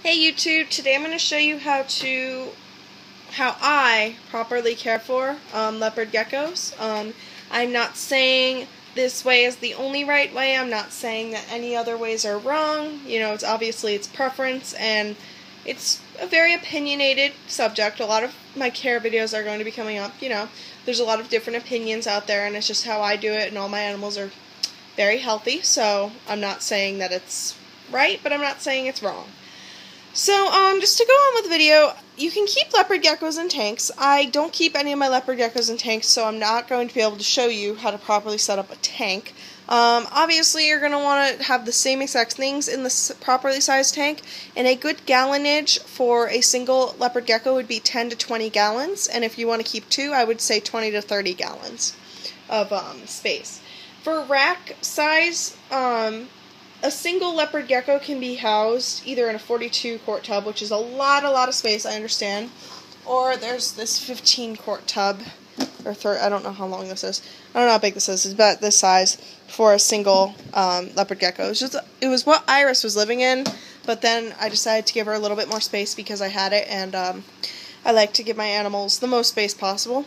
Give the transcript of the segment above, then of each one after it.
Hey YouTube, today I'm going to show you how I properly care for leopard geckos. I'm not saying this way is the only right way. I'm not saying that any other ways are wrong. You know, it's obviously preference, and it's a very opinionated subject. A lot of my care videos are going to be coming up. You know, there's a lot of different opinions out there, and it's just how I do it, and all my animals are very healthy, so I'm not saying that it's right, but I'm not saying it's wrong. So, just to go on with the video, you can keep leopard geckos in tanks. I don't keep any of my leopard geckos in tanks, so I'm not going to be able to show you how to properly set up a tank. Obviously, you're going to want to have the same exact things in the properly sized tank, and a good gallonage for a single leopard gecko would be 10 to 20 gallons, and if you want to keep two, I would say 20 to 30 gallons of space. For rack size, a single leopard gecko can be housed either in a 42 quart tub, which is a lot of space, I understand, or there's this 15 quart tub, or I don't know how long this is. I don't know how big this is. It's about this size for a single leopard gecko. It was what Iris was living in, but then I decided to give her a little bit more space because I had it, and I like to give my animals the most space possible.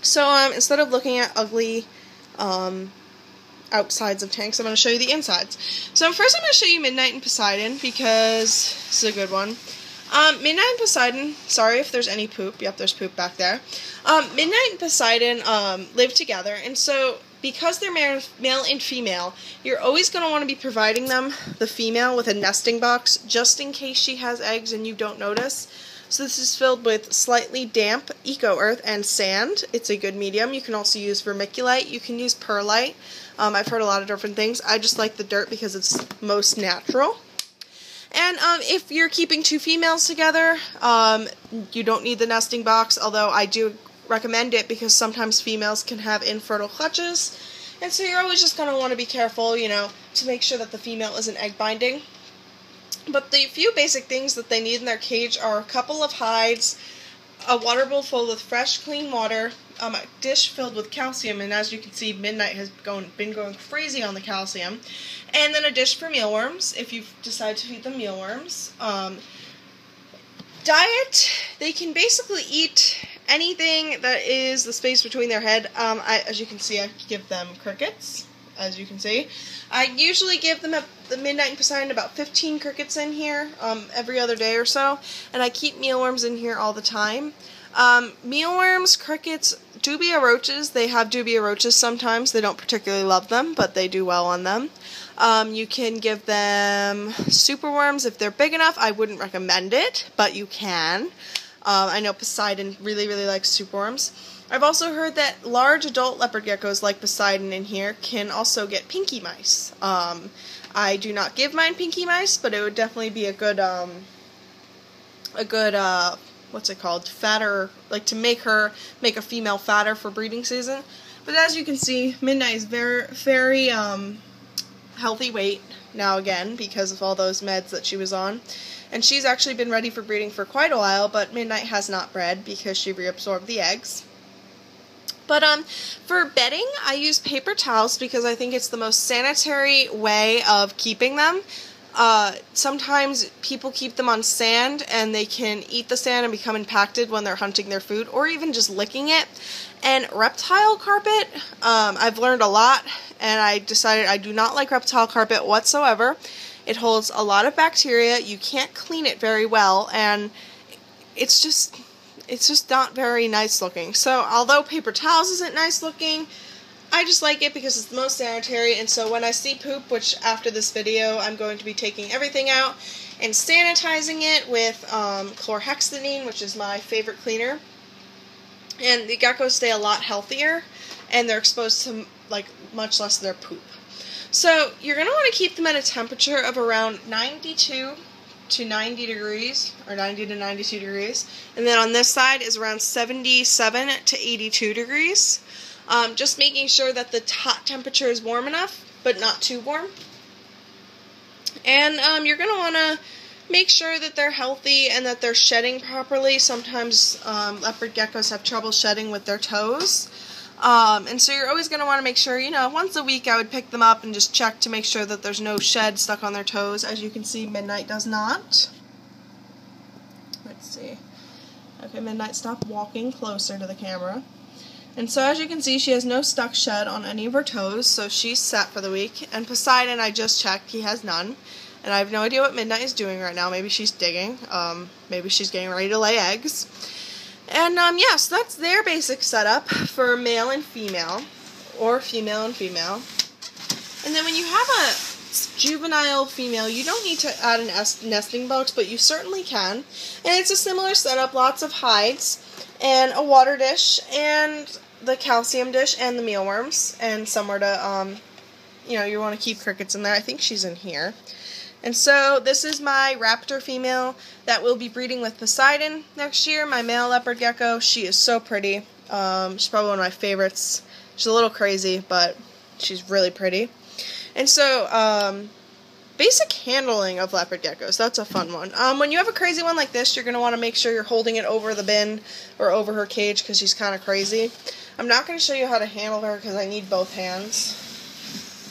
So instead of looking at ugly outsides of tanks, I'm going to show you the insides. So first I'm going to show you Midnight and Poseidon, because this is a good one. Midnight and Poseidon, sorry if there's any poop. Yep, there's poop back there. Midnight and Poseidon live together, and so because they're male and female, you're always going to want to be providing them, the female, with a nesting box, just in case she has eggs and you don't notice. So this is filled with slightly damp eco-earth and sand. It's a good medium. You can also use vermiculite. You can use perlite. I've heard a lot of different things. I just like the dirt because it's most natural. And if you're keeping two females together, you don't need the nesting box, although I do recommend it because sometimes females can have infertile clutches. And so you're always just going to want to be careful, you know, to make sure that the female isn't egg binding. But the few basic things that they need in their cage are a couple of hides, a water bowl full with fresh, clean water, a dish filled with calcium, and as you can see, Midnight has been going crazy on the calcium, and then a dish for mealworms, if you decide to feed them mealworms. Diet, they can basically eat anything that is the space between their head. As you can see, I give them crickets, as you can see. I usually give them the Midnight and Poseidon about 15 crickets in here every other day or so, and I keep mealworms in here all the time. Mealworms, crickets, dubia roaches, they have dubia roaches sometimes. They don't particularly love them, but they do well on them. You can give them superworms if they're big enough. I wouldn't recommend it, but you can. I know Poseidon really likes superworms. I've also heard that large adult leopard geckos like Poseidon in here can also get pinky mice. I do not give mine pinky mice, but it would definitely be a good what's it called? Fatter, like to make a female fatter for breeding season. But as you can see, Midnight is very healthy weight now again because of all those meds that she was on. And she's actually been ready for breeding for quite a while, but Midnight has not bred because she reabsorbed the eggs. But for bedding, I use paper towels because I think it's the most sanitary way of keeping them. Sometimes people keep them on sand and they can eat the sand and become impacted when they're hunting their food or even just licking it. And reptile carpet, I've learned a lot, and I decided I do not like reptile carpet whatsoever. It holds a lot of bacteria, you can't clean it very well, and it's just not very nice looking. So although paper towels isn't nice looking, I just like it because it's the most sanitary, and so when I see poop, which after this video I'm going to be taking everything out and sanitizing it with chlorhexidine, which is my favorite cleaner, and the geckos stay a lot healthier and they're exposed to like much less of their poop. So you're going to want to keep them at a temperature of around 92 to 90 degrees, or 90 to 92 degrees, and then on this side is around 77 to 82 degrees. Just making sure that the hot temperature is warm enough, but not too warm. And you're going to want to make sure that they're healthy and that they're shedding properly. Sometimes leopard geckos have trouble shedding with their toes. And so you're always going to want to make sure, you know, once a week I would pick them up and just check to make sure that there's no shed stuck on their toes. As you can see, Midnight does not. Let's see. Okay, Midnight, stop walking closer to the camera. And so as you can see, she has no stuck shed on any of her toes, so she's set for the week. And Poseidon, I just checked, he has none. And I have no idea what Midnight is doing right now. Maybe she's digging. Maybe she's getting ready to lay eggs. And yeah, so that's their basic setup for male and female, or female and female. And then when you have a juvenile female, you don't need to add an nesting box, but you certainly can. And it's a similar setup, lots of hides, and a water dish, and the calcium dish, and the mealworms, and somewhere to, you know, you want to keep crickets in there. I think she's in here. And so this is my raptor female that will be breeding with Poseidon next year, my male leopard gecko. She is so pretty. She's probably one of my favorites. She's a little crazy, but she's really pretty. And so, basic handling of leopard geckos, that's a fun one. When you have a crazy one like this, you're going to want to make sure you're holding it over the bin or over her cage because she's kind of crazy. I'm not going to show you how to handle her because I need both hands.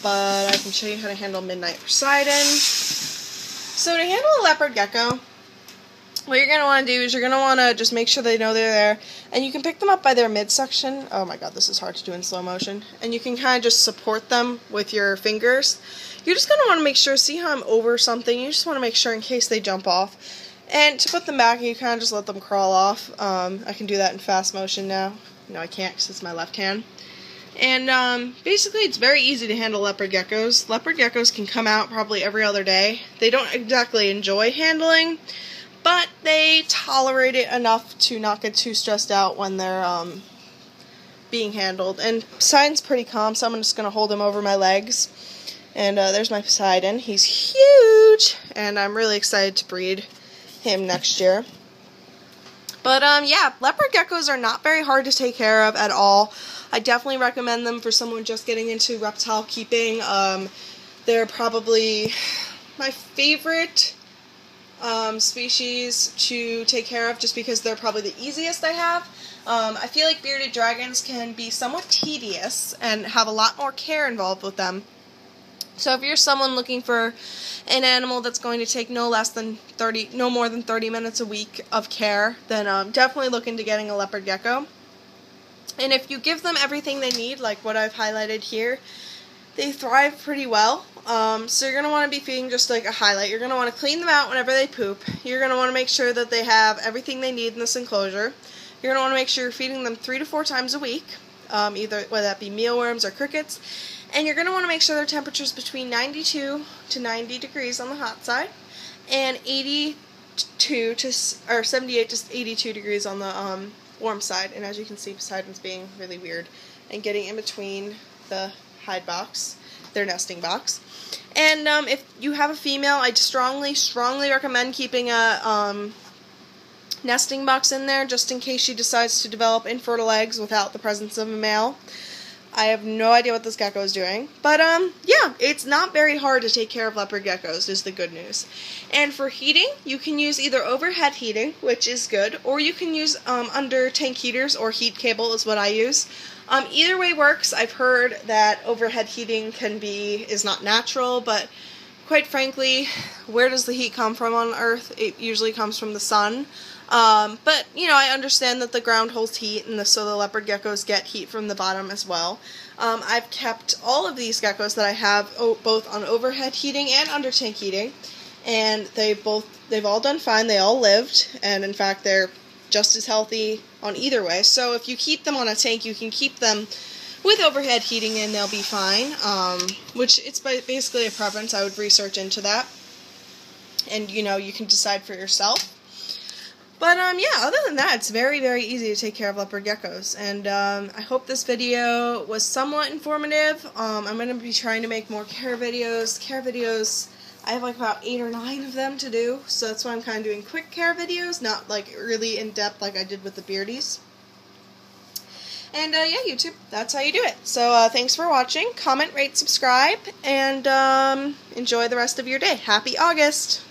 But I can show you how to handle Midnight Poseidon. So to handle a leopard gecko, what you're going to want to do is you're going to want to just make sure they know they're there. And you can pick them up by their midsection. Oh my god, this is hard to do in slow motion. And you can kind of just support them with your fingers. You're just going to want to make sure, see how I'm over something? You just want to make sure in case they jump off. And to put them back, you kind of just let them crawl off. I can do that in fast motion now. No, I can't because it's my left hand. And basically it's very easy to handle leopard geckos. Leopard geckos can come out probably every other day. They don't exactly enjoy handling, but they tolerate it enough to not get too stressed out when they're being handled. And Poseidon's pretty calm, so I'm just going to hold him over my legs. And there's my Poseidon. He's huge, and I'm really excited to breed him next year. But yeah, leopard geckos are not very hard to take care of at all. I definitely recommend them for someone just getting into reptile keeping. They're probably my favorite species to take care of just because they're probably the easiest I have. I feel like bearded dragons can be somewhat tedious and have a lot more care involved with them. So if you're someone looking for an animal that's going to take no more than 30 minutes a week of care, then definitely look into getting a leopard gecko. And if you give them everything they need, like what I've highlighted here, they thrive pretty well. So you're going to want to be feeding just like a highlight. You're going to want to clean them out whenever they poop. You're going to want to make sure that they have everything they need in this enclosure. You're going to want to make sure you're feeding them 3 to 4 times a week, either whether that be mealworms or crickets. And you're going to want to make sure their temperature's between 92 to 90 degrees on the hot side and 78 to 82 degrees on the warm side. And as you can see, Poseidon's being really weird and getting in between the hide box, their nesting box. And if you have a female, I strongly recommend keeping a nesting box in there just in case she decides to develop infertile eggs without the presence of a male. I have no idea what this gecko is doing. But, yeah, it's not very hard to take care of leopard geckos, is the good news. And for heating, you can use either overhead heating, which is good, or you can use under tank heaters, or heat cable is what I use. Either way works. I've heard that overhead heating is not natural, but quite frankly, where does the heat come from on Earth? It usually comes from the sun. But, you know, I understand that the ground holds heat, and so the leopard geckos get heat from the bottom as well. I've kept all of these geckos that I have both on overhead heating and under tank heating, and they've all done fine. They all lived, and in fact, they're just as healthy on either way. So if you keep them on a tank, you can keep them with overhead heating, and they'll be fine, which it's basically a preference. I would research into that, and, you know, you can decide for yourself. But, yeah, other than that, it's very, very easy to take care of leopard geckos. And I hope this video was somewhat informative. I'm going to be trying to make more care videos. I have like about 8 or 9 of them to do. So that's why I'm kind of doing quick care videos, not like really in-depth like I did with the beardies. And, yeah, YouTube, that's how you do it. So, thanks for watching. Comment, rate, subscribe, and enjoy the rest of your day. Happy August!